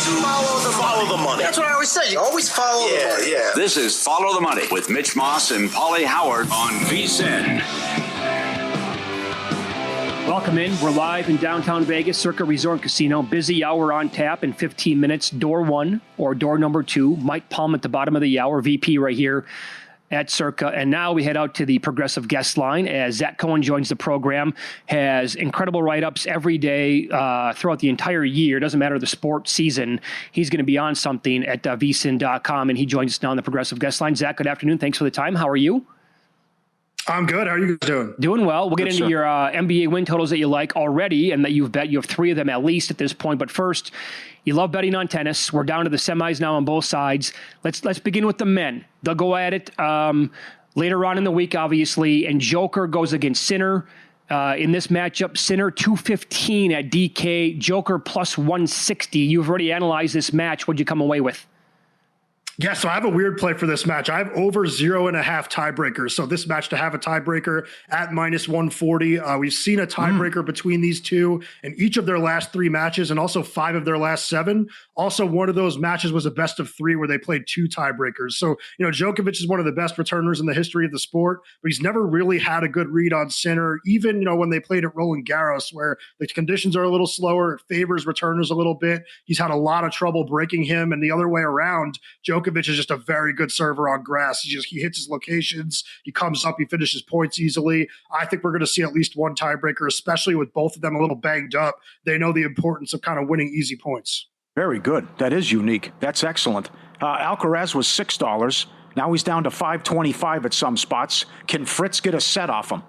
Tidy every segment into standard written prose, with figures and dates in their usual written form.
Follow the money. That's what I always say. You always follow the money. Yeah. This is Follow the Money with Mitch Moss and Pauly Howard on VSiN. Welcome in. We're live in downtown Vegas, Circa Resort Casino. Busy hour on tap in 15 minutes. Door 1 or door number 2. Mike Palm at the bottom of the hour, VP right here at Circa. And now we head out to the progressive guest line as Zach Cohen joins the program, has incredible write-ups every day throughout the entire year. Doesn't matter the sport season. He's going to be on something at vsin.com, and he joins us now on the progressive guest line. Zach, good afternoon. Thanks for the time. How are you? I'm good. How are you guys doing? Doing well. We'll get into your NBA win totals that you like already and that you've bet. You have 3 of them at least at this point. But first, you love betting on tennis. We're down to the semis now on both sides. Let's begin with the men. They'll go at it later on in the week, obviously. And Joker goes against Sinner. In this matchup, Sinner 215 at DK, Joker plus 160. You've already analyzed this match. What'd you come away with? Yeah, so I have a weird play for this match. I have over 0.5 tiebreakers. So this match to have a tiebreaker at minus 140. We've seen a tiebreaker between these two in each of their last 3 matches and also 5 of their last 7. Also, one of those matches was a best of 3 where they played 2 tiebreakers. So, Djokovic is one of the best returners in the history of the sport, but he's never really had a good read on Sinner, even, when they played at Roland Garros, where the conditions are a little slower, it favors returners a little bit. He's had a lot of trouble breaking him, and the other way around, Djokovic is just a very good server on grass. He hits his locations. He comes up. He finishes points easily. I think we're going to see at least one tiebreaker, especially with both of them a little banged up. They know the importance of kind of winning easy points. Very good. That is unique. That's excellent. Alcaraz was $6. Now he's down to $5.25 at some spots. Can Fritz get a set off him?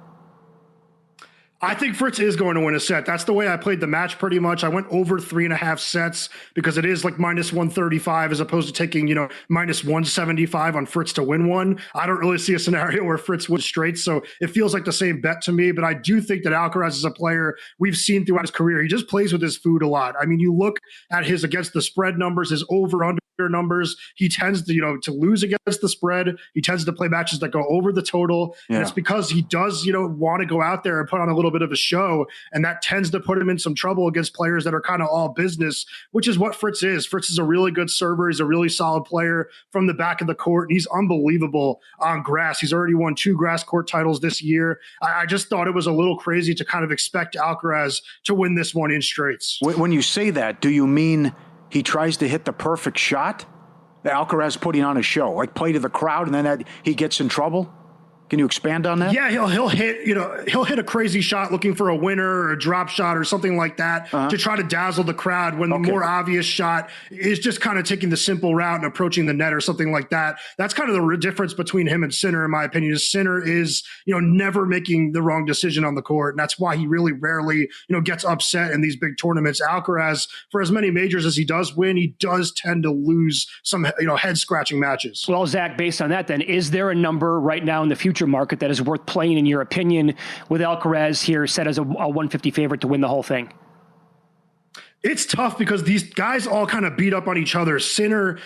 I think Fritz is going to win a set. That's the way I played the match pretty much. I went over 3.5 sets because it is like minus 135 as opposed to taking, minus 175 on Fritz to win one. I don't really see a scenario where Fritz wins straight. So it feels like the same bet to me, but I do think that Alcaraz is a player we've seen throughout his career. He just plays with his food a lot. I mean, you look at his against the spread numbers, his over-under numbers. He tends to, to lose against the spread. He tends to play matches that go over the total. Yeah. And it's because he does, want to go out there and put on a little bit of a show. And that tends to put him in some trouble against players that are kind of all business, which is what Fritz is. Fritz is a really good server. He's a really solid player from the back of the court. And he's unbelievable on grass. He's already won 2 grass court titles this year. I just thought it was a little crazy to kind of expect Alcaraz to win this one in straights. When you say that, do you mean he tries to hit the perfect shot? Alcaraz putting on a show, like play to the crowd, and then he gets in trouble? Can you expand on that? Yeah, he'll hit a crazy shot looking for a winner or a drop shot or something like that to try to dazzle the crowd when the more obvious shot is just kind of taking the simple route and approaching the net or something like that. That's kind of the difference between him and Sinner, in my opinion. Sinner is, never making the wrong decision on the court, and that's why he really rarely, gets upset in these big tournaments. Alcaraz, for as many majors as he does win, he does tend to lose some, head-scratching matches. Well, Zach, based on that then, is there a number right now in the future market that is worth playing, in your opinion, with Alcaraz here set as a 150 favorite to win the whole thing? It's tough because these guys all kind of beat up on each other. Sinner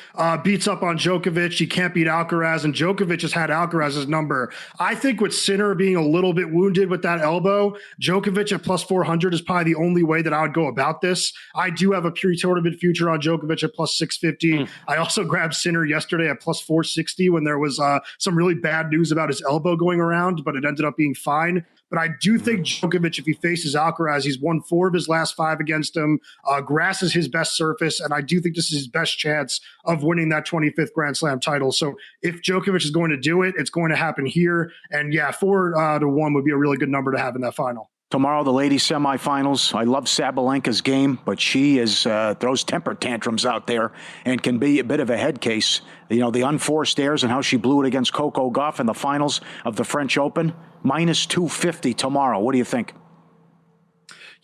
beats up on Djokovic. He can't beat Alcaraz, and Djokovic has had Alcaraz's number. I think with Sinner being a little bit wounded with that elbow, Djokovic at plus 400 is probably the only way that I would go about this. I do have a pre-tournament future on Djokovic at plus 650. I also grabbed Sinner yesterday at plus 460 when there was some really bad news about his elbow going around, but it ended up being fine. But I do think Djokovic, if he faces Alcaraz, he's won 4 of his last 5 against him. Grass is his best surface, and I do think this is his best chance of winning that 25th Grand Slam title. So if Djokovic is going to do it, it's going to happen here. And yeah, 4 to 1 would be a really good number to have in that final. Tomorrow, the ladies' semifinals. I love Sabalenka's game, but she throws temper tantrums out there and can be a bit of a head case. The unforced errors and how she blew it against Coco Gauff in the finals of the French Open. Minus 250 tomorrow. What do you think?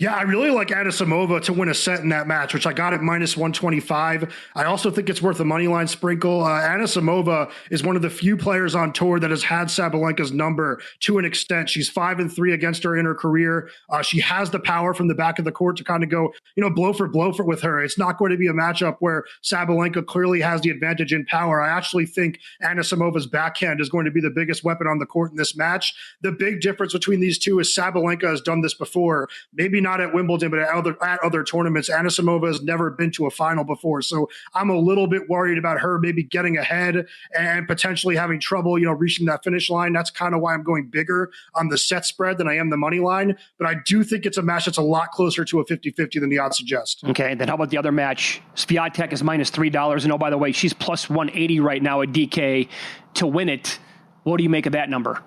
Yeah, I really like Anisimova to win a set in that match, which I got at minus 125. I also think it's worth a money line sprinkle. Anisimova is one of the few players on tour that has had Sabalenka's number to an extent. She's 5-3 against her in her career. She has the power from the back of the court to kind of go, blow for with her. It's not going to be a matchup where Sabalenka clearly has the advantage in power. I actually think Anisimova's backhand is going to be the biggest weapon on the court in this match. The big difference between these two is Sabalenka has done this before. Maybe not not at Wimbledon, but at other tournaments. Anisimova has never been to a final before. So I'm a little bit worried about her maybe getting ahead and potentially having trouble, reaching that finish line. That's kind of why I'm going bigger on the set spread than I am the money line. But I do think it's a match that's a lot closer to a 50-50 than the odds suggest. Okay, then how about the other match? Swiatek is minus $3. And oh, by the way, she's plus 180 right now at DK to win it. What do you make of that number?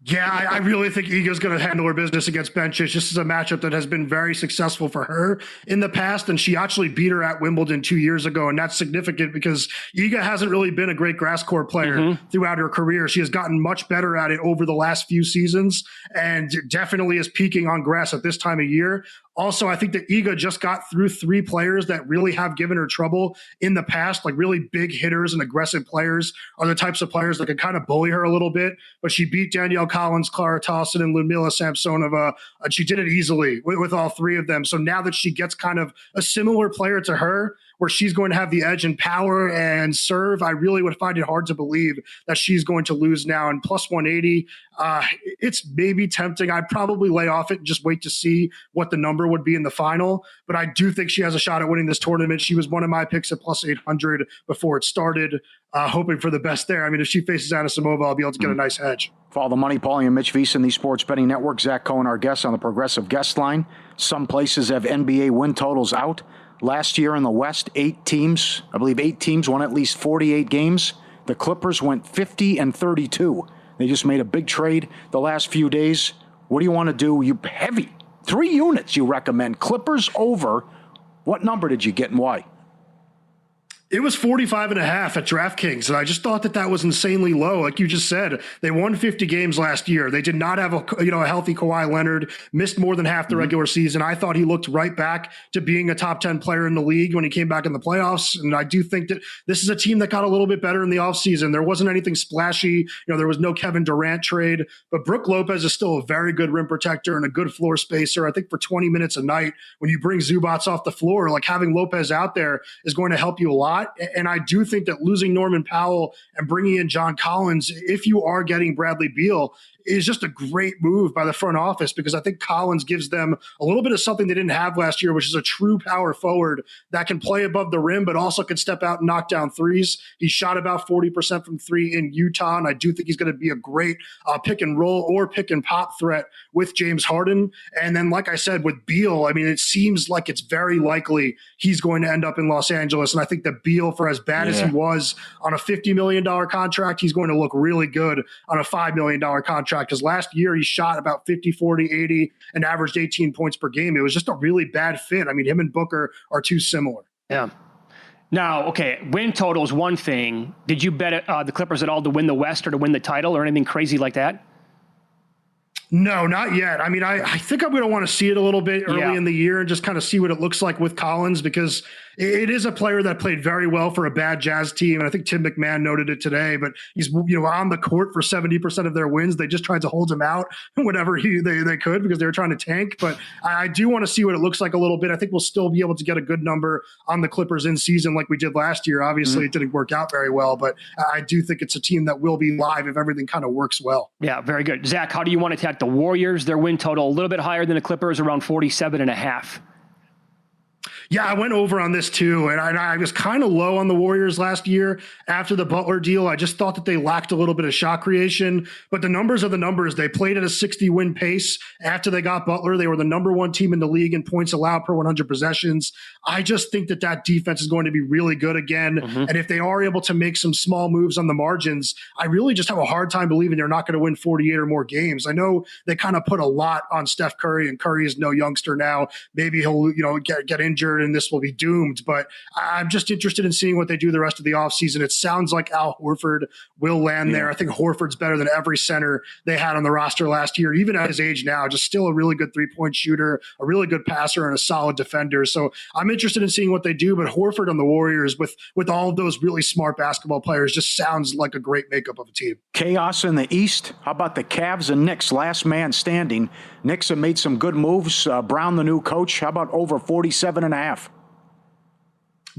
Yeah, I really think Iga's going to handle her business against Bencic. This is a matchup that has been very successful for her in the past, and she actually beat her at Wimbledon 2 years ago, and that's significant because Iga hasn't really been a great grass court player throughout her career. She has gotten much better at it over the last few seasons and definitely is peaking on grass at this time of year. Also, I think that Iga just got through 3 players that really have given her trouble in the past, like really big hitters and aggressive players are the types of players that can kind of bully her a little bit. But she beat Danielle Collins, Clara Towson, and Ludmila Samsonova, and she did it easily with all 3 of them. So now that she gets kind of a similar player to her, where she's going to have the edge in power and serve, I really would find it hard to believe that she's going to lose now. And plus 180, it's maybe tempting. I'd probably lay off it and just wait to see what the number would be in the final. But I do think she has a shot at winning this tournament. She was one of my picks at plus 800 before it started, hoping for the best there. I mean, if she faces Anisimova, I'll be able to get a nice hedge. Follow the money, Pauly and Mitch Visa, the Sports Betting Network. Zach Cohen, our guest on the Progressive Guest Line. Some places have NBA win totals out. Last year in the West, 8 teams won at least 48 games. The Clippers went 50-32. They just made a big trade the last few days. What do you want to do? You heavy. 3 units you recommend. Clippers over. What number did you get and why? It was 45.5 at DraftKings, and I just thought that was insanely low. Like you just said, they won 50 games last year. They did not have a healthy Kawhi Leonard, missed more than half the regular season. I thought he looked right back to being a top 10 player in the league when he came back in the playoffs. And I do think that this is a team that got a little bit better in the offseason. There wasn't anything splashy. There was no Kevin Durant trade, but Brook Lopez is still a very good rim protector and a good floor spacer. I think for 20 minutes a night, when you bring Zubats off the floor, like having Lopez out there is going to help you a lot. And I do think that losing Norman Powell and bringing in John Collins, if you are getting Bradley Beal, is just a great move by the front office because I think Collins gives them a little bit of something they didn't have last year, which is a true power forward that can play above the rim, but also can step out and knock down threes. He shot about 40% from 3 in Utah, and I do think he's going to be a great pick and roll or pick and pop threat with James Harden. And then, like I said, with Beal, I mean, it seems like it's very likely he's going to end up in Los Angeles. And I think that Beal, for as bad as he was on a $50 million contract, he's going to look really good on a $5 million contract. Because last year he shot about 50, 40, 80 and averaged 18 points per game. It was just a really bad fit. I mean, him and Booker are too similar. Yeah. Now, okay, win total is one thing. Did you bet the Clippers at all to win the West or to win the title or anything crazy like that? No, not yet. I mean, I think I'm going to want to see it a little bit early in the year and just kind of see what it looks like with Collins because it is a player that played very well for a bad Jazz team. And I think Tim McMahon noted it today, but he's on the court for 70% of their wins. They just tried to hold him out whenever they could because they were trying to tank. But I do want to see what it looks like a little bit. I think we'll still be able to get a good number on the Clippers in season like we did last year. Obviously, it didn't work out very well, but I do think it's a team that will be live if everything kind of works well. Yeah, very good. Zach, how do you want to attack the Warriors? Their win total a little bit higher than the Clippers, around 47.5. Yeah, I went over on this too, and I was kind of low on the Warriors last year after the Butler deal. I just thought that they lacked a little bit of shot creation, but the numbers are the numbers. They played at a 60-win pace after they got Butler. They were the number 1 team in the league in points allowed per 100 possessions. I just think that defense is going to be really good again, and if they are able to make some small moves on the margins, I really just have a hard time believing they're not going to win 48 or more games. I know they kind of put a lot on Steph Curry, and Curry is no youngster now. Maybe he'll get injured and this will be doomed, but I'm just interested in seeing what they do the rest of the offseason. It sounds like Al Horford will land there. I think Horford's better than every center they had on the roster last year, even at his age now, just still a really good three-point shooter, a really good passer, and a solid defender. So I'm interested in seeing what they do, but Horford on the Warriors with all of those really smart basketball players just sounds like a great makeup of a team. Chaos in the East. How about the Cavs and Knicks? Last man standing. Knicks have made some good moves. Brown, the new coach. How about over 47.5?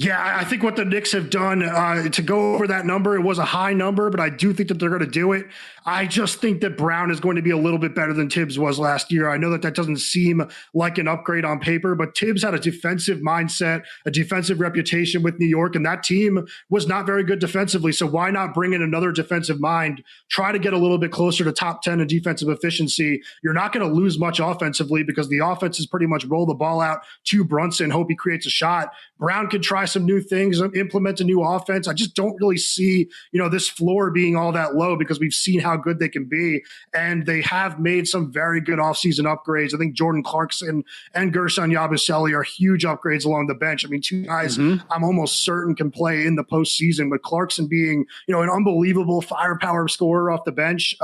Yeah, I think what the Knicks have done to go over that number, it was a high number, but I do think that they're going to do it. I just think that Brown is going to be a little bit better than Tibbs was last year. I know that doesn't seem like an upgrade on paper, but Tibbs had a defensive mindset, a defensive reputation with New York, and that team was not very good defensively. So why not bring in another defensive mind, try to get a little bit closer to top 10 in defensive efficiency? You're not going to lose much offensively because the offense is pretty much roll the ball out to Brunson, hope he creates a shot. Brown could try some new things, implement a new offense. I just don't really see, this floor being all that low because we've seen how good they can be. And they have made some very good offseason upgrades. I think Jordan Clarkson and Gershon Yabusele are huge upgrades along the bench. I mean, two guys I'm almost certain can play in the postseason, but Clarkson being, an unbelievable firepower scorer off the bench,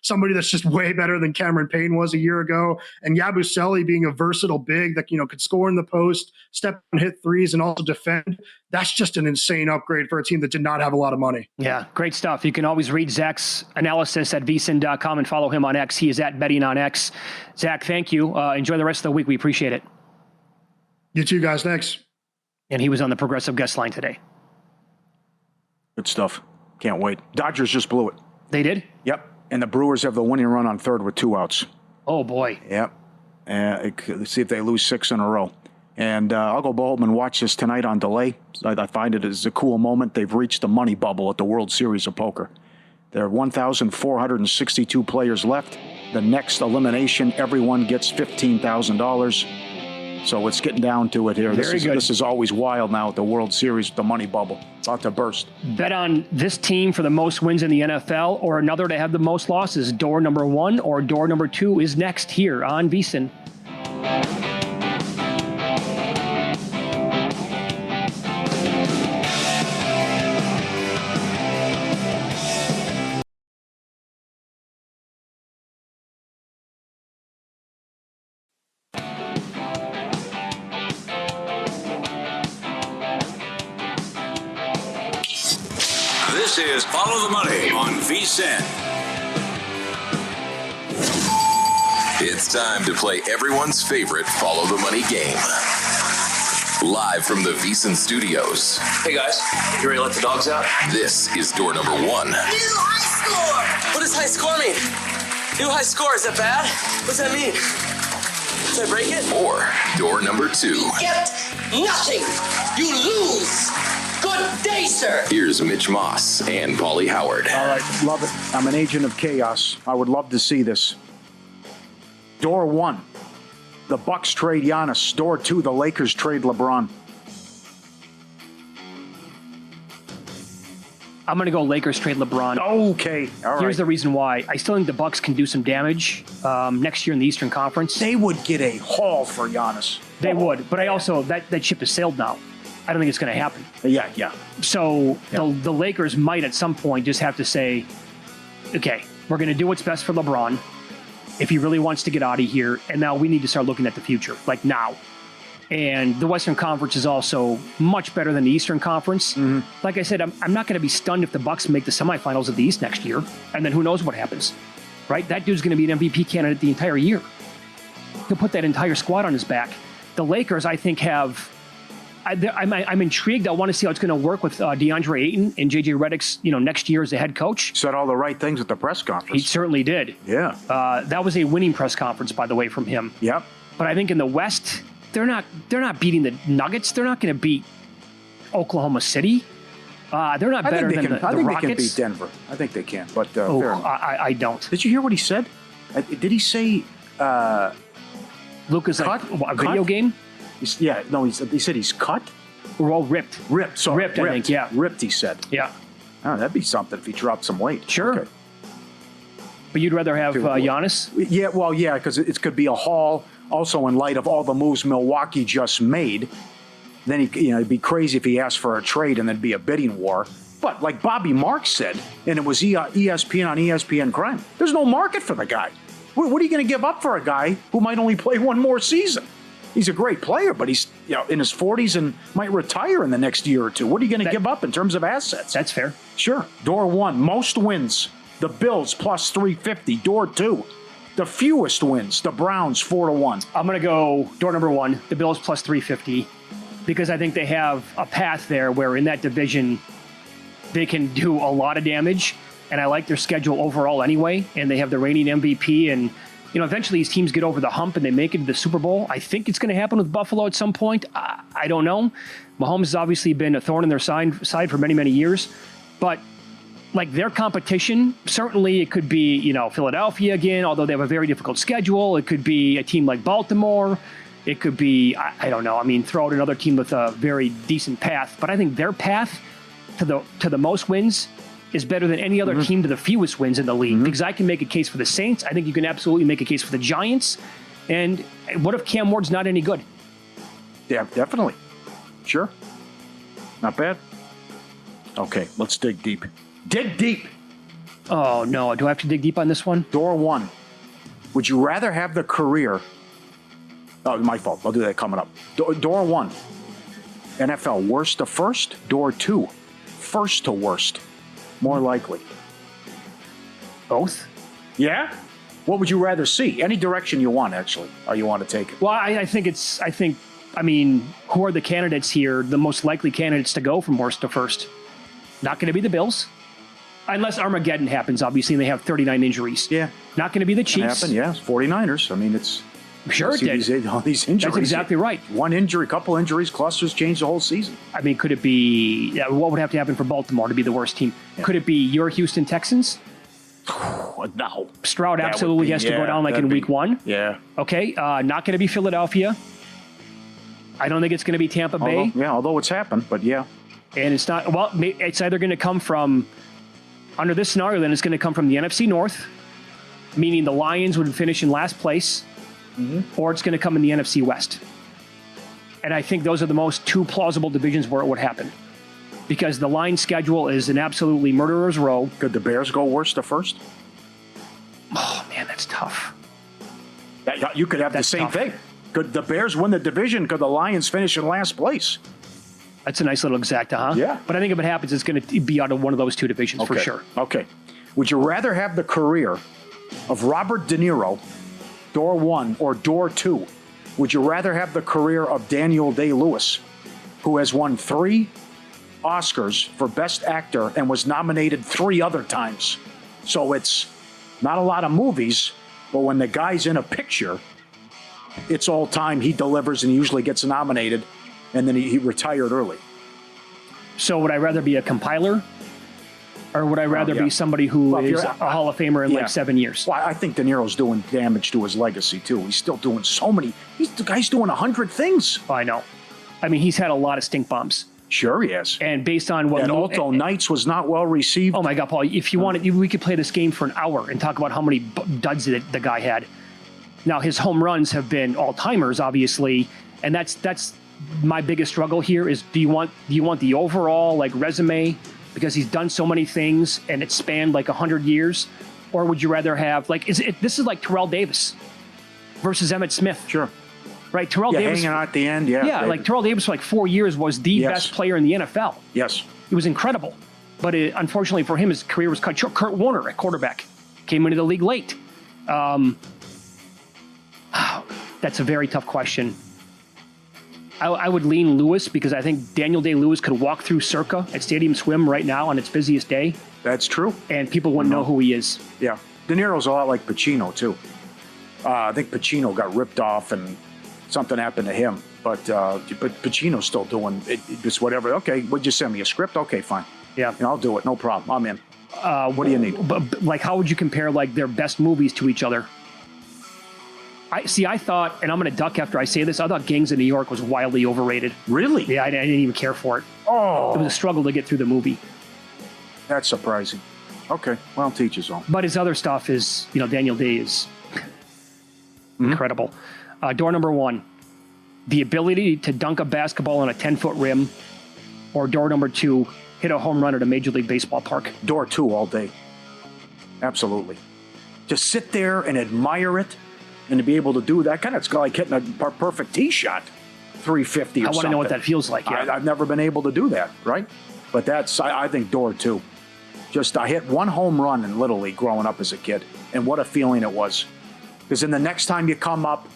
somebody that's just way better than Cameron Payne was a year ago. And Yabusele being a versatile big that, could score in the post, step and hit threes, and also defend. That's just an insane upgrade for a team that did not have a lot of money. Yeah, great stuff. You can always read Zach's analysis at vsin.com and follow him on X. He is at Betting on X. Zach, thank you. Enjoy the rest of the week. We appreciate it. You too, guys. Thanks. And he was on the Progressive Guest Line today. Good stuff. Can't wait. Dodgers just blew it. They did? Yep. And the Brewers have the winning run on third with 2 outs. Oh, boy. Yep. Let's see if they lose 6 in a row. And I'll go home and watch this tonight on delay. I find it as a cool moment. They've reached the money bubble at the World Series of Poker. There are 1,462 players left. The next elimination, everyone gets $15,000. So it's getting down to it here. This is always wild now at the World Series with the money bubble. About to burst. Bet on this team for the most wins in the NFL or another to have the most losses. Door number 1 or door number 2 is next here on VSiN. This is Follow the Money on VSiN. It's time to play everyone's favorite Follow the Money game. Live from the VSiN studios. Hey guys, you ready to let the dogs out? This is door number 1. New high score! What does high score mean? New high score, is that bad? What's that mean? Did I break it? Or door number 2. Get nothing! You lose! Good day, sir! Here's Mitch Moss and Pauly Howard. All right, love it. I'm an agent of chaos. I would love to see this. Door 1, the Bucks trade Giannis. Door 2, the Lakers trade LeBron. I'm going to go Lakers trade LeBron. Okay, all right. Here's the reason why. I still think the Bucks can do some damage next year in the Eastern Conference. They would get a haul for Giannis. They would, but I also, that ship has sailed now. I don't think it's going to happen. Yeah. So the Lakers might at some point just have to say, okay, we're going to do what's best for LeBron if he really wants to get out of here, and now we need to start looking at the future, like now. And the Western Conference is also much better than the Eastern Conference. Mm-hmm. Like I said, I'm not going to be stunned if the Bucks make the semifinals of the East next year, and then who knows what happens, right? That dude's going to be an MVP candidate the entire year. He'll put that entire squad on his back. The Lakers, I think, have... I'm intrigued. I want to see how it's going to work with DeAndre Ayton and JJ Redick's, next year as the head coach. Said all the right things at the press conference. He certainly did. Yeah. That was a winning press conference, by the way, from him. Yep. But I think in the West, they're not beating the Nuggets. They're not going to beat Oklahoma City. They're not better than the Rockets. I think they can beat Denver. I think they can. But fair enough. I don't. Did you hear what he said? Did he say Luka's cut? A video game? He said he's cut? We're all ripped. Ripped, I think, yeah. Ripped, he said. Yeah. Oh, that'd be something if he dropped some weight. Sure. Okay. But you'd rather have Giannis? Yeah, because it could be a haul. Also, in light of all the moves Milwaukee just made, then it'd be crazy if he asked for a trade and there'd be a bidding war. But like Bobby Marks said, and it was ESPN on ESPN Crime, there's no market for the guy. What are you going to give up for a guy who might only play one more season? He's a great player, but he's in his 40s and might retire in the next year or two. What are you going to give up in terms of assets? That's fair. Sure. Door 1, most wins. The Bills plus 350. Door 2, the fewest wins. The Browns 4-1. I'm going to go door number 1, the Bills plus 350. because I think they have a path there where in that division they can do a lot of damage, and I like their schedule overall anyway, and they have the reigning MVP, and eventually these teams get over the hump and they make it to the Super Bowl. I think it's going to happen with Buffalo at some point. I don't know. Mahomes has obviously been a thorn in their side for many, many years, but like their competition, certainly it could be, Philadelphia again, although they have a very difficult schedule. It could be a team like Baltimore. It could be, I don't know. I mean, throw out another team with a very decent path, but I think their path to the most wins is better than any other team to the fewest wins in the league. Because I can make a case for the Saints. I think you can absolutely make a case for the Giants. And what if Cam Ward's not any good? Yeah, definitely. Sure. Not bad. Okay, let's dig deep. Dig deep. Oh, no. Do I have to dig deep on this one? Door 1. Would you rather have the career... Oh, my fault. I'll do that coming up. Door 1. NFL, worst to first. Door 2. First to worst. More likely. Both? Yeah? What would you rather see? Any direction you want, actually, or you want to take it. Well, I mean, who are the candidates here, the most likely candidates to go from worst to first? Not going to be the Bills. Unless Armageddon happens, obviously, and they have 39 injuries. Yeah. Not going to be the Chiefs. Happen, yeah. 49ers. I mean, it's... Sure it did. All these injuries. That's exactly right. One injury, couple injuries, clusters change the whole season. I mean, could it be... what would have to happen for Baltimore to be the worst team? Yeah. Could it be your Houston Texans? No. Stroud absolutely has to go down like in week 1. Yeah. Okay. Not going to be Philadelphia. I don't think it's going to be Tampa Bay. Although it's happened, but yeah. And it's not... Well, it's either going to come from... Under this scenario, then it's going to come from the NFC North, meaning the Lions would finish in last place, or it's going to come in the NFC West. And I think those are the most two plausible divisions where it would happen. Because the Lions' schedule is an absolutely murderer's row. Could the Bears go worst to first? Oh, man, that's tough. You could have the same thing. Could the Bears win the division? Could the Lions finish in last place? That's a nice little exacta, huh? Yeah. But I think if it happens, it's going to be out of one of those two divisions for sure. Okay. Would you rather have the career of Robert De Niro, door 1, or door 2? Would you rather have the career of Daniel Day-Lewis, who has won 3 Oscars for Best Actor and was nominated 3 other times? So it's not a lot of movies, but when the guy's in a picture, it's all time. He delivers and he usually gets nominated. And then he retired early. So would I rather be a compiler? Or would I rather be somebody who is a Hall of Famer in like 7 years? Well, I think De Niro's doing damage to his legacy, too. He's still doing so many. The guy's doing 100 things. I know. I mean, he's had a lot of stink bombs. Sure he has. And based on what... And Alto Nights was not well received. Oh, my God, Paul. If you wanted, we could play this game for an hour and talk about how many duds that the guy had. Now, his home runs have been all-timers, obviously. And that's my biggest struggle here is do you want the overall like resume because he's done so many things and it spanned like 100 years, or would you rather have this is like Terrell Davis versus Emmitt Smith? Sure. Right, Terrell Davis hanging out at the end. Yeah, like Terrell Davis for like 4 years was the best player in the NFL. Yes, he was incredible, but unfortunately for him, his career was cut short. Kurt Warner at quarterback came into the league late. That's a very tough question. I would lean Lewis because I think Daniel Day-Lewis could walk through Circa at Stadium Swim right now on its busiest day. That's true. And people wouldn't know who he is. Yeah. De Niro's a lot like Pacino, too. I think Pacino got ripped off and something happened to him. But Pacino's still doing it. It's whatever. Okay, would you send me a script? Okay, fine. Yeah. And I'll do it. No problem. I'm in. What do you need? But like, how would you compare like their best movies to each other? I thought, and I'm going to duck after I say this, I thought Gangs of New York was wildly overrated. Really? Yeah, I didn't even care for it. Oh. It was a struggle to get through the movie. That's surprising. Okay, well, teach his own. But his other stuff is, Daniel Day is incredible. Door number 1, the ability to dunk a basketball on a 10-foot rim, or door number 2, hit a home run at a Major League Baseball park. Door 2 all day. Absolutely. Just sit there and admire it. And to be able to do that, kind of, it's like hitting a perfect tee shot, 350 or something. I want to know what that feels like. Yeah. I've never been able to do that, right? But that's, I think, door 2. I hit 1 home run in Little League growing up as a kid, and what a feeling it was. Because then the next time you come up,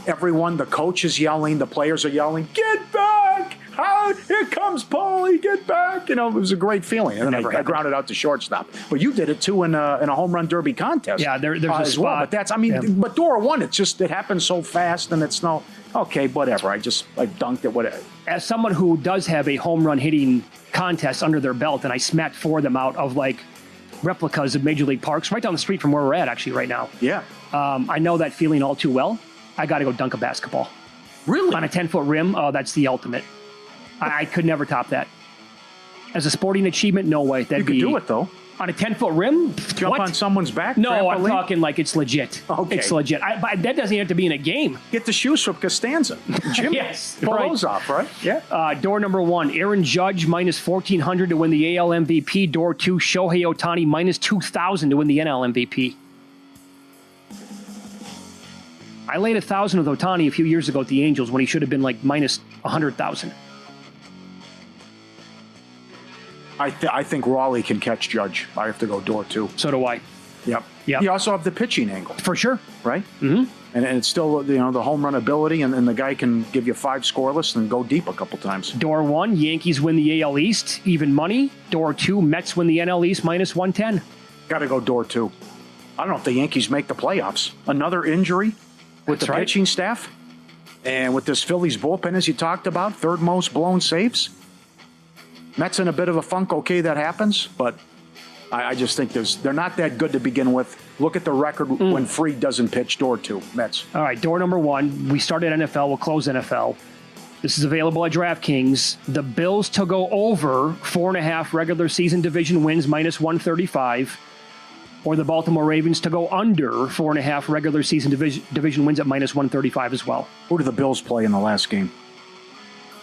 the coach is yelling, the players are yelling, get back! Here comes Pauly, get back. You know, it was a great feeling. And then I grounded out to shortstop. But you did it, too, in a home run derby contest. Yeah, there's a spot. Well. But that's, but door one, it happens so fast, and it's okay, whatever. I dunked it, whatever. As someone who does have a home run hitting contest under their belt, and I smacked 4 of them out of, replicas of Major League Parks right down the street from where we're at, actually, right now. Yeah. I know that feeling all too well. I got to go dunk a basketball. Really? On a 10-foot rim, that's the ultimate. I could never top that. As a sporting achievement, no way. You could do it, though. On a 10-foot rim? Jump on someone's back? No, trampoline? I'm talking like it's legit. Okay. It's legit. But that doesn't have to be in a game. Get the shoes from Costanza. Jim, yes. pull those off, right? Yeah. Door number 1, Aaron Judge minus 1,400 to win the AL MVP. Door 2, Shohei Ohtani minus 2,000 to win the NL MVP. I laid 1,000 with Ohtani a few years ago at the Angels when he should have been minus 100,000. I think Raleigh can catch Judge. I have to go door 2. So do I. Yep. Yep. You also have the pitching angle. For sure. Right? Mm-hmm. And it's still, the home run ability, and the guy can give you 5 scoreless and go deep a couple times. Door 1, Yankees win the AL East, even money. Door 2, Mets win the NL East, minus 110. Got to go door 2. I don't know if the Yankees make the playoffs. Another injury with the pitching staff, and with this Phillies bullpen, as you talked about, 3rd most blown saves. Mets in a bit of a funk, okay, that happens, but I just think they're not that good to begin with. Look at the record when Fried doesn't pitch. Door 2, Mets. All right, door number 1. We started NFL. We'll close NFL. This is available at DraftKings. The Bills to go over 4.5 regular season division wins, minus 135. Or the Baltimore Ravens to go under 4.5 regular season division wins at minus 135 as well. Who do the Bills play in the last game?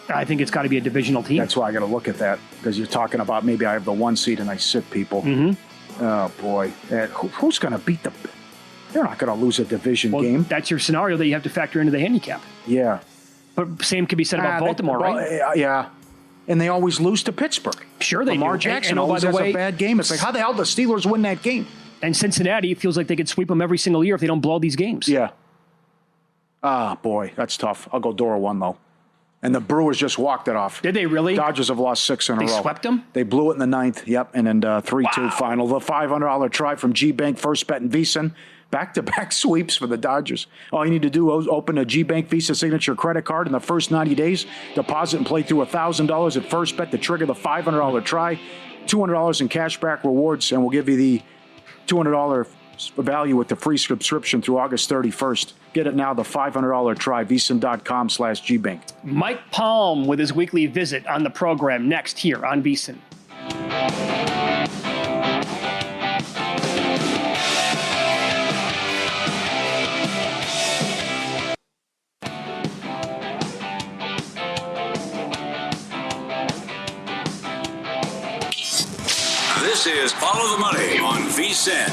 I think it's got to be a divisional team. That's why I got to look at that, because you're talking about maybe I have the 1 seed and I sit people. Mm-hmm. Oh, boy. Who's going to beat the... They're not going to lose a division game. That's your scenario that you have to factor into the handicap. Yeah. But same could be said about Baltimore, right? Yeah. And they always lose to Pittsburgh. Sure they Lamar do. Jackson and always has a bad game. It's like, how the hell do the Steelers win that game? And Cincinnati, it feels like they could sweep them every single year if they don't blow these games. Yeah. Ah, boy, that's tough. I'll go door 1, though. And the Brewers just walked it off. Did they really? Dodgers have lost 6 in a row. They swept them? They blew it in the 9th, yep, and then 3-2 final. The $500 try from G-Bank, First Bet, and VSiN. Back-to-back sweeps for the Dodgers. All you need to do is open a G-Bank Visa Signature credit card in the first 90 days, deposit and play through $1,000 at First Bet to trigger the $500 try, $200 in cashback rewards, and we'll give you the $200 value with the free subscription through August 31st. Get it now, the $500 try, VSiN.com/GBank. Mike Palm with his weekly visit on the program next here on VSiN. This is Follow the Money on VSiN.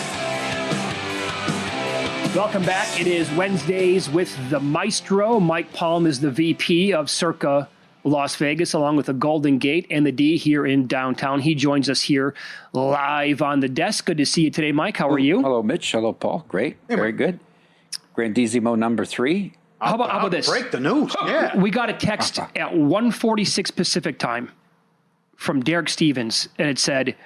Welcome back. It is Wednesdays with the Maestro. Mike Palm is the VP of Circa Las Vegas, along with the Golden Gate and the D here in downtown. He joins us here live on the desk. Good to see you today, Mike. How are you? Hello, Mitch. Hello, Paul. Great. Very good. Grandissimo number 3. How about this? Break the news. Yeah. We got a text at 1:46 Pacific time from Derek Stevens, and it said,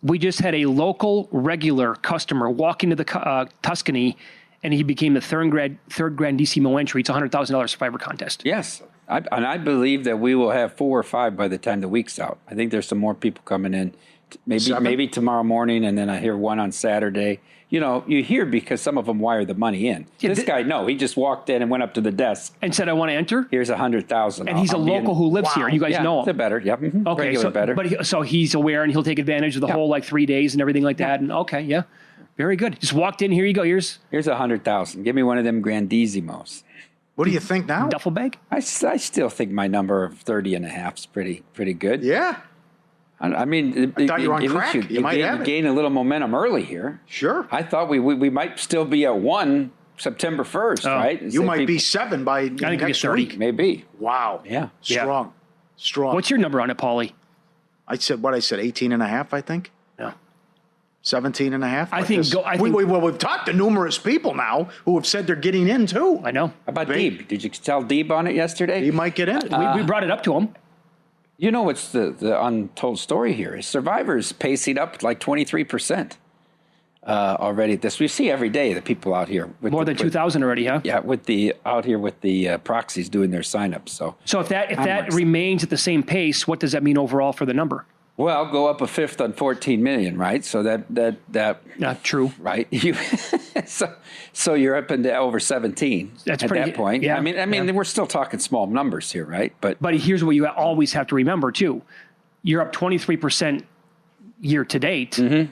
we just had a local regular customer walk into the Tuscany, and he became the third Grandissimo entry. It's a $100,000 Survivor contest. Yes. I believe that we will have 4 or 5 by the time the week's out. I think there's some more people coming in. Maybe tomorrow morning, and then I hear one on Saturday. You know, you hear because some of them wire the money in. Yeah, this guy, no, he just walked in and went up to the desk and said, "I want to enter." Here's $100,000, and he's a local who lives here. You guys know him. It's a better, yep. Mm-hmm. Okay, regular better. But so he's aware, and he'll take advantage of the whole 3 days and everything like that. And okay, very good. Just walked in. Here you go. Here's $100,000. Give me one of them Grandissimos. What do you think now? Duffel bag. I still think my number of 30.5 is pretty good. Yeah. I mean, I thought you were on crack. You might have it. Gain a little momentum early here. Sure. I thought we might still be at 1 September 1st, right? You might be 7 by next week. Maybe. Wow. Yeah. Strong. What's your number on it, Pauly? I said 18.5, I think. Yeah. 17.5. I think. We've talked to numerous people now who have said they're getting in too. I know. How about Deeb? Did you tell Deeb on it yesterday? He might get in. We brought it up to him. You know what's the untold story here is Survivor's pacing up like 23% already. We see every day the people out here with more than 2,000 already, huh? Yeah, out here with the proxies doing their sign-ups. So if that remains at the same pace, what does that mean overall for the number? Well, go up a fifth on 14 million, right? So that not true, right? So you're up into over 17 That's at pretty, that point. Yeah, I mean, we're still talking small numbers here, right? But here's what you always have to remember too: you're up 23% year to date. Mm-hmm.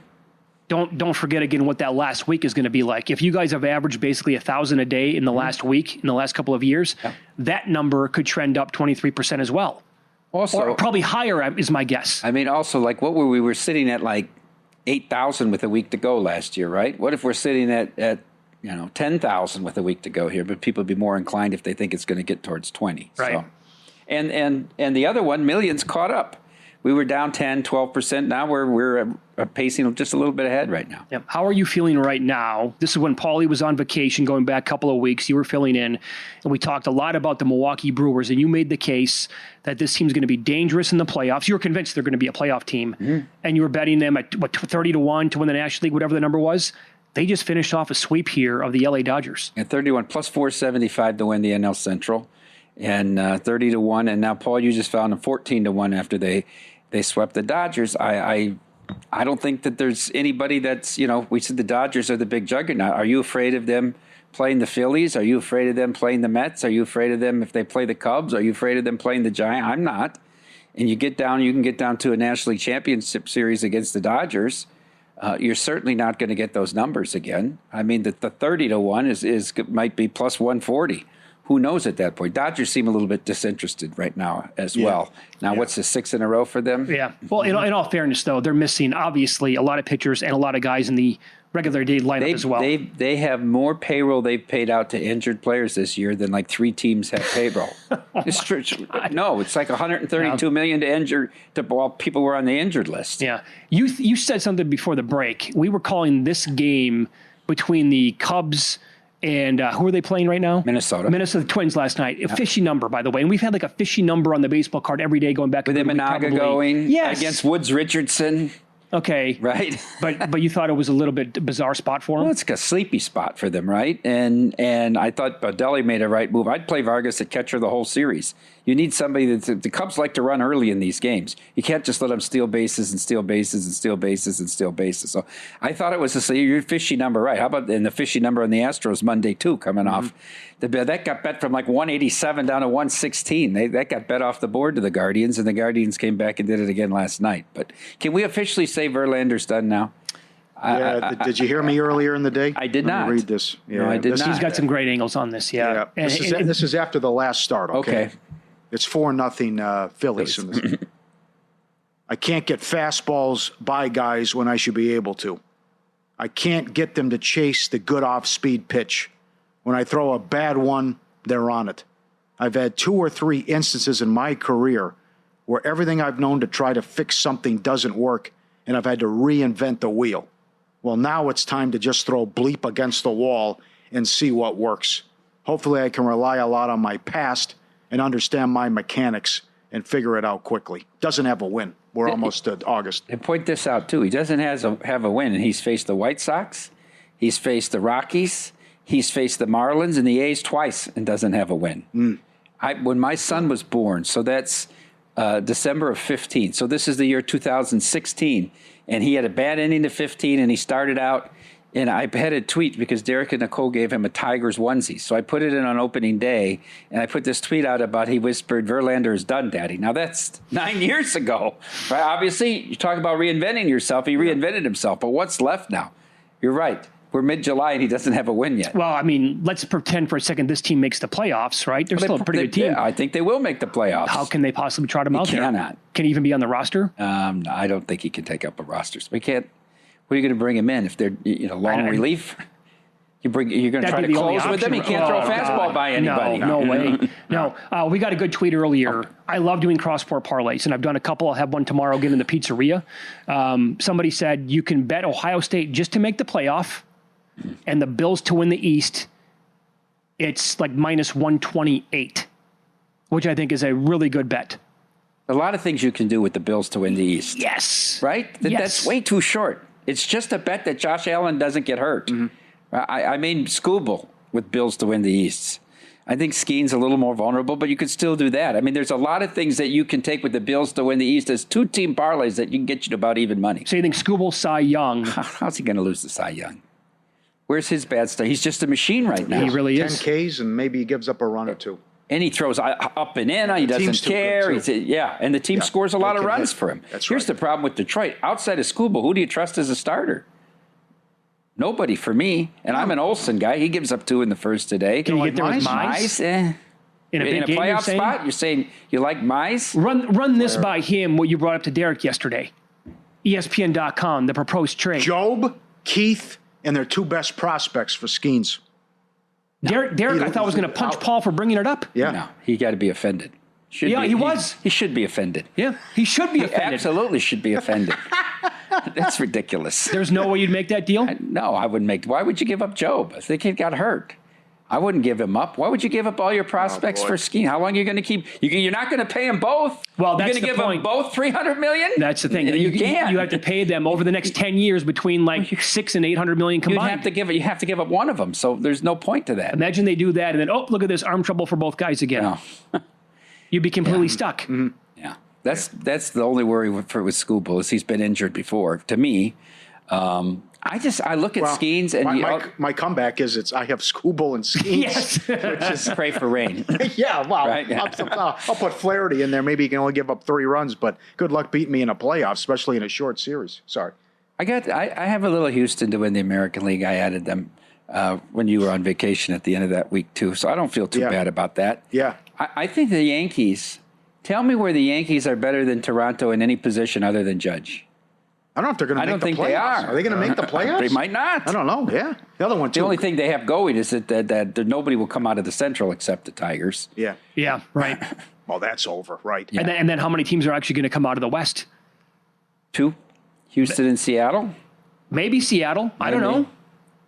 Don't forget again what that last week is going to be like. If you guys have averaged basically 1,000 a day in the last week, in the last couple of years, that number could trend up 23% as well. Also, or probably higher is my guess. I mean, also, like what we were sitting at like 8,000 with a week to go last year, right? What if we're sitting at 10,000 with a week to go here? But people would be more inclined if they think it's going to get towards 20. Right. So, and the other one, millions caught up. We were down 10, 12%. Now we're pacing just a little bit ahead right now. Yep. How are you feeling right now? This is when Pauly was on vacation, going back a couple of weeks. You were filling in, and we talked a lot about the Milwaukee Brewers, and you made the case that this team's going to be dangerous in the playoffs. You were convinced they're going to be a playoff team, and you were betting them at 30-1 to win the National League, whatever the number was. They just finished off a sweep here of the LA Dodgers. At 31 plus 475 to win the NL Central, and 30-1. And now, Paul, you just found them 14-1 after they swept the Dodgers. I don't think that there's anybody that's, we said the Dodgers are the big juggernaut. Are you afraid of them playing the Phillies? Are you afraid of them playing the Mets? Are you afraid of them if they play the Cubs? Are you afraid of them playing the Giants? I'm not. And you can get down to a National League Championship Series against the Dodgers. You're certainly not going to get those numbers again. I mean, the 30-1 might be plus 140. Who knows at that point? Dodgers seem a little bit disinterested right now as well. Now, what's the 6 in a row for them? Yeah. Well, in all fairness, though, they're missing, obviously, a lot of pitchers and a lot of guys in the regular day lineup as well. They have more payroll they've paid out to injured players this year than like 3 teams have payroll. It's true. No, it's like $132 million while people were on the injured list. Yeah. You said something before the break. We were calling this game between the Cubs and who are they playing right now? Minnesota Twins last night. A fishy number, by the way. And we've had like a fishy number on the baseball card every day going back. With Imanaga going against Woods Richardson. Okay. Right. but you thought it was a little bit bizarre spot for him? Well, it's like a sleepy spot for them, right? And I thought Badelli made a right move. I'd play Vargas at catcher the whole series. You need somebody the Cubs like to run early in these games. You can't just let them steal bases and steal bases and steal bases and steal bases. So I thought it was your fishy number, right? How about the fishy number on the Astros Monday, too, coming off? That got bet from like 187 down to 116. That got bet off the board to the Guardians, and the Guardians came back and did it again last night. But can we officially say Verlander's done now? Did you hear me earlier in the day? I did not. Read this. Yeah, no, I did not. He's got some great angles on this, yeah. This is after the last start, okay? It's 4-0 Phillies. In this. I can't get fastballs by guys when I should be able to. I can't get them to chase the good off-speed pitch. When I throw a bad one, they're on it. I've had 2 or 3 instances in my career where everything I've known to try to fix something doesn't work, and I've had to reinvent the wheel. Well, now it's time to just throw bleep against the wall and see what works. Hopefully I can rely a lot on my past and understand my mechanics and figure it out quickly. Doesn't have a win. We're almost to August. And point this out, too. He doesn't have a win, and he's faced the White Sox. He's faced the Rockies. He's faced the Marlins and the A's twice and doesn't have a win. When my son was born, so that's December of 15. So this is the year 2016. And he had a bad ending to 15, and he started out, and I had a tweet because Derek and Nicole gave him a Tigers onesie. So I put it in on opening day, and I put this tweet out about he whispered, "Verlander is done, Daddy." Now, that's 9 years ago. Right? Obviously, you talk about reinventing yourself. He reinvented himself. But what's left now? You're right. We're mid-July, and he doesn't have a win yet. Well, I mean, let's pretend for a second this team makes the playoffs, right? They're still a pretty good team. Yeah, I think they will make the playoffs. How can they possibly trot him out there? Cannot. Can he even be on the roster? I don't think he can take up a roster. So we can't. What are you going to bring him in if they're long relief? You're going to try to close with them. He can't throw a fastball by anybody. No way. No. We got a good tweet earlier. I love doing cross-sport parlays, and I've done a couple. I'll have one tomorrow again in the pizzeria. Somebody said you can bet Ohio State just to make the playoff, and the Bills to win the East. It's like minus 128, which I think is a really good bet. A lot of things you can do with the Bills to win the East. Yes. Right? Yes. That's way too short. It's just a bet that Josh Allen doesn't get hurt. I mean, Scooble with Bills to win the East. I think Skeen's a little more vulnerable, but you could still do that. I mean, there's a lot of things that you can take with the Bills to win the East as 2-team parlays that you can get you to about even money. So you think Scooble, Cy Young? How's he going to lose to Cy Young? Where's his bad stuff? He's just a machine right now. He really is. 10 Ks and maybe he gives up a run or two. And he throws up and in. He doesn't care. And the team scores a lot of runs for him. Here's the problem with Detroit. Outside of Scooble, who do you trust as a starter? Nobody for me. And I'm an Olsen guy. He gives up 2 in the first today. Can you get there with Mize? In a playoff spot? You're saying you like Mize? Run this by him, what you brought up to Derek yesterday. ESPN.com, the proposed trade. Job, Keith, and their 2 best prospects for Skeens. Derek I thought was going to punch Paul for bringing it up. Yeah. No, he got to be offended. He was. He should be offended. Yeah, he should be He offended. absolutely should be offended. That's ridiculous. There's no way you'd make that deal? No, I wouldn't make. Why would you give up Job? I think he got hurt. I wouldn't give him up. Why would you give up all your prospects for Skeen? How long are you going to keep? You're not going to pay them both. Well, that's you're going to the give point. them both $300 million. That's the thing. You can't. You have to pay them over the next 10 years between like $600 and $800 million combined. You have to give up one of them. So there's no point to that. Imagine they do that and then look at this, arm trouble for both guys again. No. You'd be completely stuck. Mm-hmm. Yeah, that's the only worry with Scooble is he's been injured before. To me, I look at Skeens and my comeback is I have Scooble and Skeens. Yes. which is pray for rain. Yeah, well, Right? Yeah. I'll put Flaherty in there. Maybe he can only give up 3 runs, but good luck beating me in a playoff, especially in a short series. Sorry. I have a little Houston to win the American League. I added them when you were on vacation at the end of that week too, so I don't feel too bad about that. Yeah. I think the Yankees. Tell me where the Yankees are better than Toronto in any position other than Judge. I don't know if they're going to make the playoffs. They are. Are they going to make the playoffs? They might not. I don't know. Yeah. The other one, too. The only thing they have going is that nobody will come out of the Central except the Tigers. Yeah. Yeah, right. Well, that's over, right? Yeah. And then how many teams are actually going to come out of the West? 2, Houston and Seattle. Maybe Seattle. I don't know.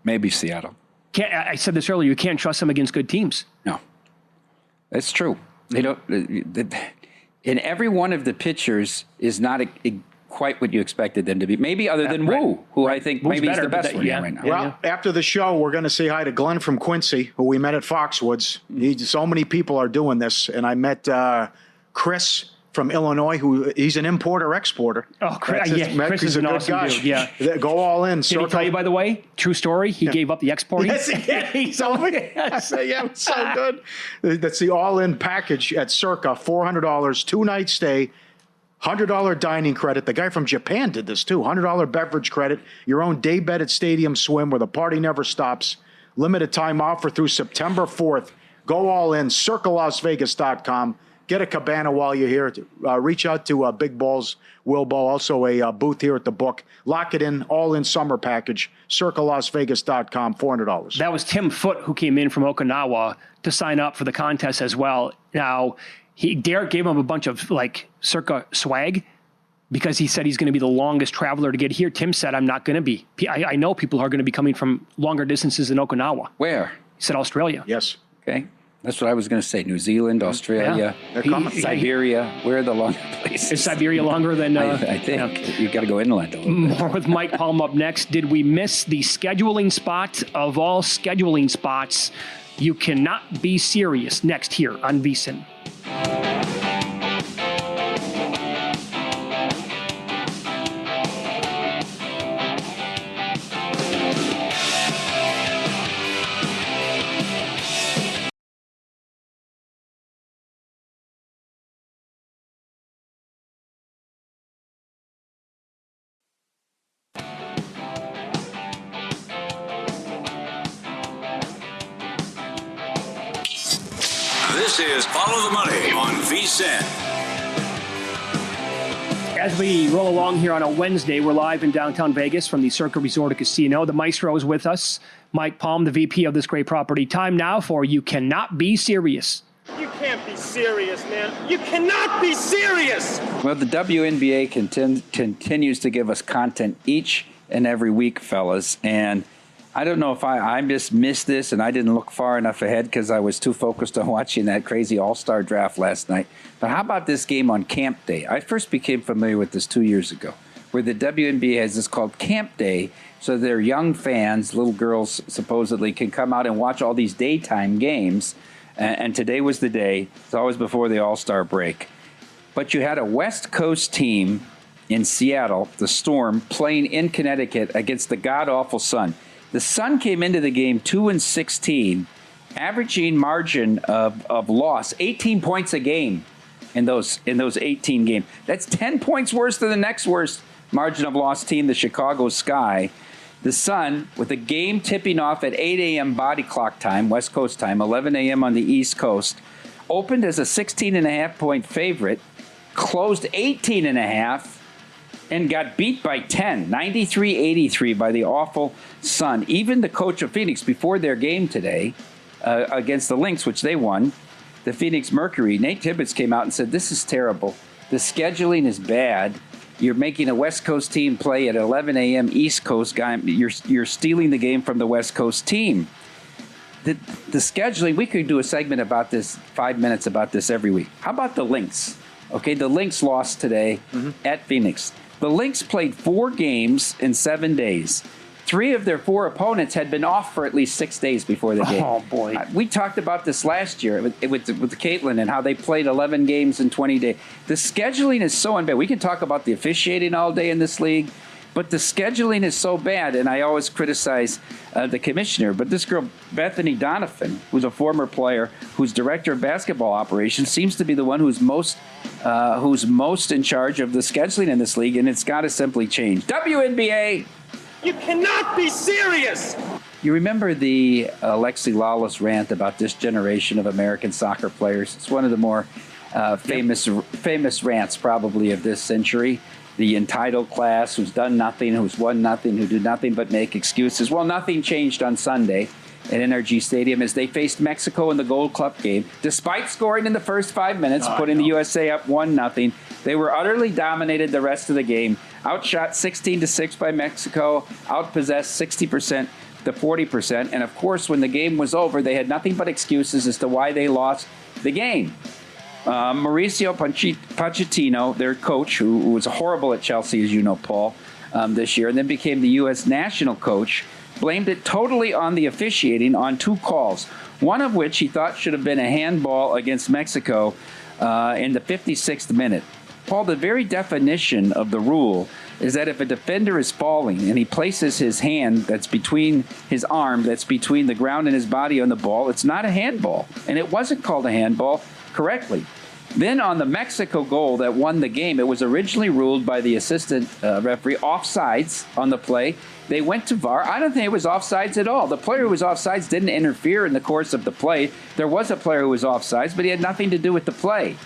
Maybe Seattle. I said this earlier. You can't trust them against good teams. No, that's true. They don't. In every one of the pitchers is not quite what you expected them to be. Maybe other than Wu, who I think maybe is the best one right now. Well, after the show, we're going to say hi to Glenn from Quincy, who we met at Foxwoods. So many people are doing this, and I met Chris from Illinois, he's an importer-exporter. Oh, Chris is an awesome guy. Dude. Yeah. Go all in. Did he tell you, by the way, true story, he gave up the exporting? Yes, he told me. Yes. Yeah, it's so good. That's the all-in package at Circa, $400, 2-night stay, $100 dining credit. The guy from Japan did this, too. $100 beverage credit, your own day bed at Stadium Swim where the party never stops. Limited time offer through September 4th. Go all in, circalasvegas.com. Get a cabana while you're here. Reach out to Big Balls Wilbo, also a booth here at the book. Lock it in, all-in summer package, circalasvegas.com, $400. That was Tim Foote, who came in from Okinawa to sign up for the contest as well. Now, Derek gave him a bunch of, Circa swag because he said he's going to be the longest traveler to get here. Tim said, I'm not going to be. I know people are going to be coming from longer distances than Okinawa. Where? He said Australia. Yes. Okay. That's what I was going to say. New Zealand, Australia, Siberia. Where are the longer places? Is Siberia longer than... I think. You've got to go inland a little bit. More with Mike Palm up next. Did we miss the scheduling spot of all scheduling spots? You cannot be serious. Next here on VSiN. This is Follow the Money on VSiN. As we roll along here on a Wednesday, we're live in downtown Vegas from the Circa Resort and Casino. The Maestro is with us, Mike Palm, the VP of this great property. Time now for You Cannot Be Serious. You can't be serious, man. You cannot be serious! Well, the WNBA continues to give us content each and every week, fellas. And I don't know if I just missed this and I didn't look far enough ahead because I was too focused on watching that crazy All-Star draft last night. But how about this game on Camp Day? I first became familiar with this 2 years ago, where the WNBA has this called Camp Day, so their young fans, little girls supposedly, can come out and watch all these daytime games. And today was the day. It's always before the All-Star break. But you had a West Coast team in Seattle, the Storm, playing in Connecticut against the god-awful Sun. The Sun came into the game 2-16, averaging margin of loss 18 points a game in those 18 games. That's 10 points worse than the next worst margin of loss team, the Chicago Sky. The Sun, with a game tipping off at 8 a.m. body clock time, West Coast time, 11 a.m. on the East Coast, opened as a 16.5-point favorite, closed 18.5, and got beat by 10, 93-83 by the awful Sun. Even the coach of Phoenix, before their game today against the Lynx, which they won, the Phoenix Mercury, Nate Tibbetts came out and said, this is terrible. The scheduling is bad. You're making a West Coast team play at 11 a.m. East Coast guy. You're stealing the game from the West Coast team. The scheduling, we could do a segment about this, 5 minutes about this every week. How about the Lynx? Okay, the Lynx lost today at Phoenix. The Lynx played 4 games in 7 days. 3 of their 4 opponents had been off for at least 6 days before the game. Oh, boy. We talked about this last year with Caitlin and how they played 11 games in 20 days. The scheduling is so unbad. We can talk about the officiating all day in this league, but the scheduling is so bad, and I always criticize the commissioner. But this girl, Bethany Donovan, who's a former player, who's director of basketball operations, seems to be the one who's most in charge of the scheduling in this league, and it's got to simply change. WNBA! You cannot be serious! You remember the Alexi Lawless rant about this generation of American soccer players? It's one of the more famous rants probably of this century. The entitled class who's done nothing, who's won nothing, who do nothing but make excuses. Well, nothing changed on Sunday at NRG Stadium as they faced Mexico in the Gold Cup game. Despite scoring in the first 5 minutes, putting the USA up 1-0, they were utterly dominated the rest of the game. Outshot 16-6 by Mexico, outpossessed 60% to 40%. And of course, when the game was over, they had nothing but excuses as to why they lost the game. Mauricio Pochettino, their coach, who was horrible at Chelsea, as you know, Paul, this year, and then became the U.S. national coach, blamed it totally on the officiating on 2 calls, one of which he thought should have been a handball against Mexico in the 56th minute. Paul, the very definition of the rule is that if a defender is falling and he places his hand that's between his arm, that's between the ground and his body on the ball, it's not a handball. And it wasn't called a handball correctly. Then on the Mexico goal that won the game, it was originally ruled by the assistant referee offsides on the play. They went to VAR. I don't think it was offsides at all. The player who was offsides didn't interfere in the course of the play. There was a player who was offsides, but he had nothing to do with the play.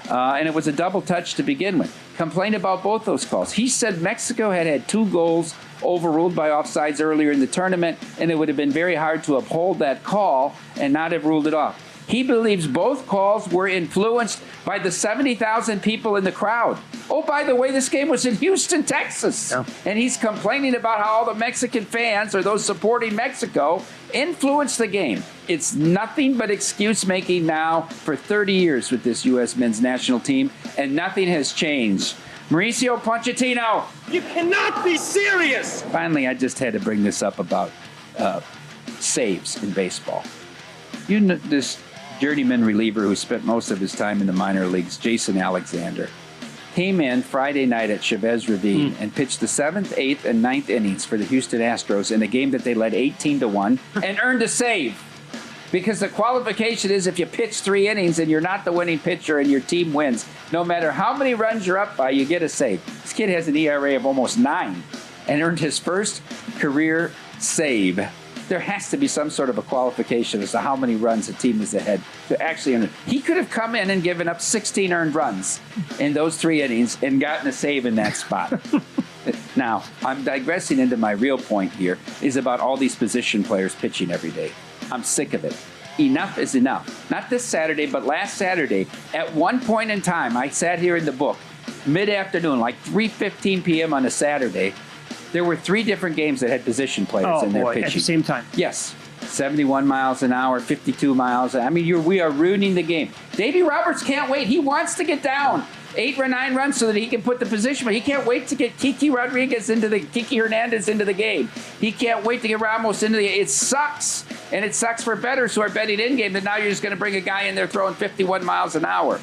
And it was a double touch to begin with. Complained about both those calls. He said Mexico had 2 goals overruled by offsides earlier in the tournament, and it would have been very hard to uphold that call and not have ruled it off. He believes both calls were influenced by the 70,000 people in the crowd. Oh, by the way, this game was in Houston, Texas. Yeah. And he's complaining about how all the Mexican fans, or those supporting Mexico, influenced the game. It's nothing but excuse-making now for 30 years with this U.S. men's national team, and nothing has changed. Mauricio Pochettino. You cannot be serious! Finally, I just had to bring this up about saves in baseball. You know, this journeyman reliever who spent most of his time in the minor leagues, Jason Alexander, came in Friday night at Chavez Ravine and pitched the 7th, 8th, and 9th innings for the Houston Astros in a game that they led 18-1 and earned a save. Because the qualification is if you pitch 3 innings and you're not the winning pitcher and your team wins, no matter how many runs you're up by, you get a save. This kid has an ERA of almost 9 and earned his first career save. There has to be some sort of a qualification as to how many runs a team is ahead to actually earn it. He could have come in and given up 16 earned runs in those 3 innings and gotten a save in that spot. Now, I'm digressing into my real point here, is about all these position players pitching every day. I'm sick of it. Enough is enough. Not this Saturday, but last Saturday. At one point in time, I sat here in the book, mid-afternoon, like 3:15 p.m. on a Saturday, There were 3 different games that had position players in their pitching. At the same time. Yes. 71 miles an hour, 52 miles. I mean, we are ruining the game. Davey Roberts can't wait. He wants to get down 8 or 9 runs so that he can put the position, but he can't wait to get Kiki Hernandez into the game. He can't wait to get Ramos into the game. It sucks. And it sucks for bettors who are betting in game that now you're just going to bring a guy in there throwing 51 miles an hour.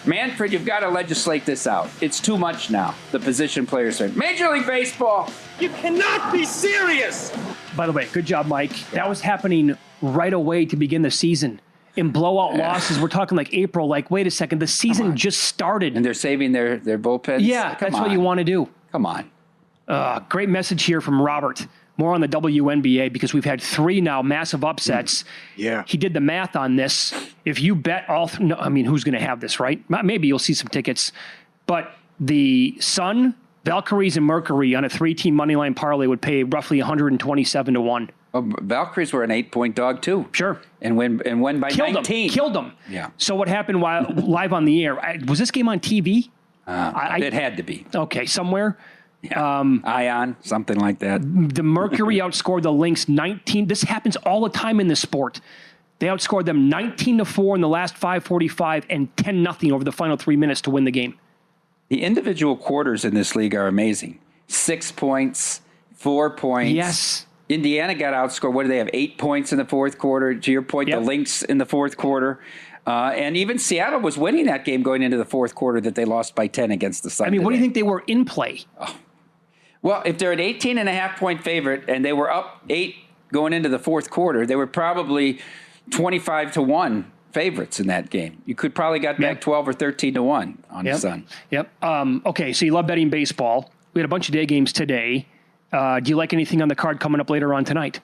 Manfred, you've got to legislate this out. It's too much now. The position players are Major League Baseball. You cannot be serious. By the way, good job, Mike. That was happening right away to begin the season. In blowout losses, we're talking like April. Like, wait a second, the season just started. And they're saving their bullpens? Yeah, that's what you want to do. Come on. Great message here from Robert. More on the WNBA because we've had 3 now massive upsets. Yeah. He did the math on this. If you bet all, no, I mean, who's going to have this, right? Maybe you'll see some tickets. But the Sun, Valkyries, and Mercury on a 3-team moneyline parlay would pay roughly 127 to 1. Oh, Valkyries were an 8-point dog too. Sure. And win by 19. Killed them. Yeah. So what happened while live on the air? Was this game on TV? It had to be. Okay, somewhere. Yeah. Ion, something like that. The Mercury outscored the Lynx 19. This happens all the time in this sport. They outscored them 19-4 in the last 5:45 and 10-0 over the final 3 minutes to win the game. The individual quarters in this league are amazing. 6 points, 4 points. Yes. Indiana got outscored. What do they have? 8 points in the fourth quarter. To your point, Yep. The Lynx in the fourth quarter. And even Seattle was winning that game going into the fourth quarter that they lost by 10 against the Sun. I mean, what do you think they were in play? Well, if they're an 18.5-point favorite and they were up 8 going into the fourth quarter, they were probably 25 to 1 favorites in that game. You could probably got back 12 or 13 to 1 on the Sun. Yep. Okay, so you love betting baseball. We had a bunch of day games today. Do you like anything on the card coming up later on tonight?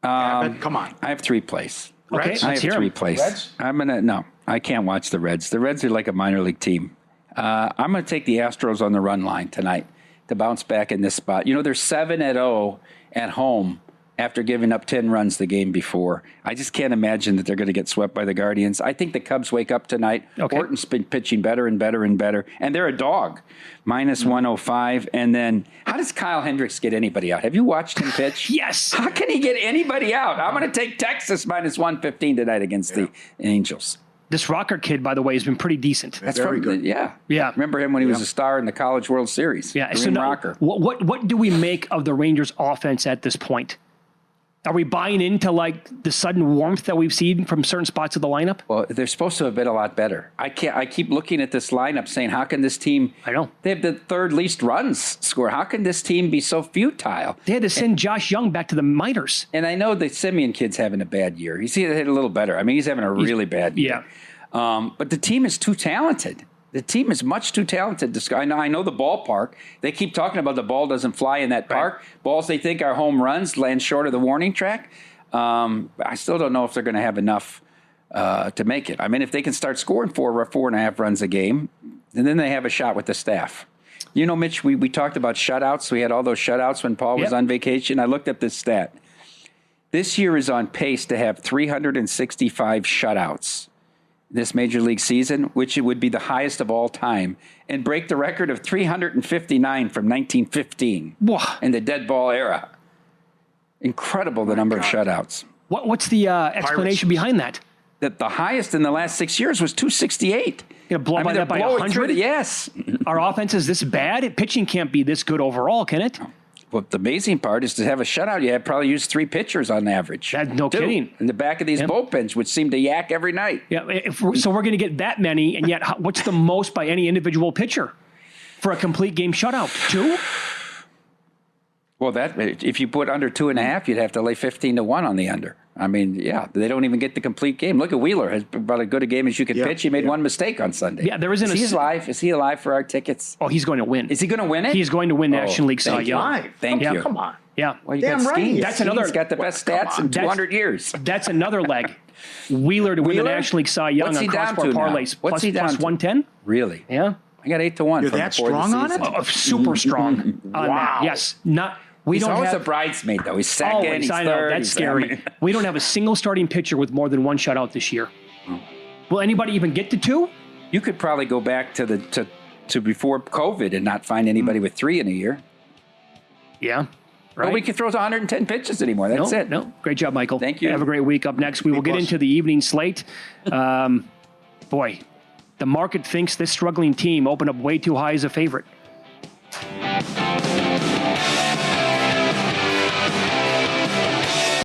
Come on. I have 3 plays. Okay, Reds? I let's have hear 3 them. plays. No, I can't watch the Reds. The Reds are like a minor league team. I'm going to take the Astros on the run line tonight to bounce back in this spot. You know, they're 7-0 at home after giving up 10 runs the game before. I just can't imagine that they're going to get swept by the Guardians. I think the Cubs wake up tonight. Okay. Orton's been pitching better and better and better. And they're a dog, minus 105. And then how does Kyle Hendricks get anybody out? Have you watched him pitch? Yes. How can he get anybody out? I'm going to take Texas minus 115 tonight against the Angels. This Rocker kid, by the way, has been pretty decent. That's Very good. Yeah. Yeah. Remember him when he was a star in the College World Series. Yeah. So Green now, Rocker. what do we make of the Rangers' offense at this point? Are we buying into like the sudden warmth that we've seen from certain spots of the lineup? Well, they're supposed to have been a lot better. I keep looking at this lineup saying, how can this team? I know. They have the 3rd least runs score. How can this team be so futile? They had to send Josh Young back to the minors. And I know the Simeon kid's having a bad year. He's hit a little better. I mean, he's having a really bad year. Yeah. But the team is too talented. The team is much too talented. I know the ballpark. They keep talking about the ball doesn't fly in that park. Right. Balls they think are home runs land short of the warning track. I still don't know if they're going to have enough to make it. I mean, if they can start scoring 4 or 4.5 runs a game, and then they have a shot with the staff. You know, Mitch, we talked about shutouts. We had all those shutouts when Paul was on vacation. I looked up this stat. This year is on pace to have 365 shutouts this Major League season, which it would be the highest of all time, and break the record of 359 from 1915 in the dead ball era. Incredible, the number of shutouts. What's the explanation behind that? That the highest in the last 6 years was 268. You know, blow by that by 100? Yes. Our offense is this bad? Pitching can't be this good overall, can it? Well, the amazing part is to have a shutout, you have probably used 3 pitchers on average. No kidding. In the back of these bullpens, which seem to yak every night. Yeah. So we're going to get that many, and yet what's the most by any individual pitcher for a complete game shutout? 2? Well, if you put under 2.5, you'd have to lay 15 to 1 on the under. I mean, they don't even get the complete game. Look at Wheeler, has about as good a game as you could pitch. He made 1 mistake on Sunday. Yeah, there isn't. Is he alive for our tickets? Oh, he's going to win. Is he going to win it? He's going to win National League Cy Young. Thank you. Come on. Yeah. Well, you Damn got right. Steen. That's another. He's got the best stats in 200 years. That's another leg. Wheeler to win the National League Cy Young on cross-sport parlays. What's he down plus to? 110? Really? Yeah. I got 8 to 1. You're that strong on it? Super strong on that. Yes. He's always a bridesmaid, though. He's second, he's I know. third. That's scary. We don't have a single starting pitcher with more than 1 shutout this year. Will anybody even get to 2? You could probably go back to before COVID and not find anybody with 3 in a year. Yeah. Right. Nobody can throw 110 pitches anymore. That's it. No. Great job, Michael. Thank you. Have a great week. Up next, we will get into the evening slate. Boy, the market thinks this struggling team opened up way too high as a favorite.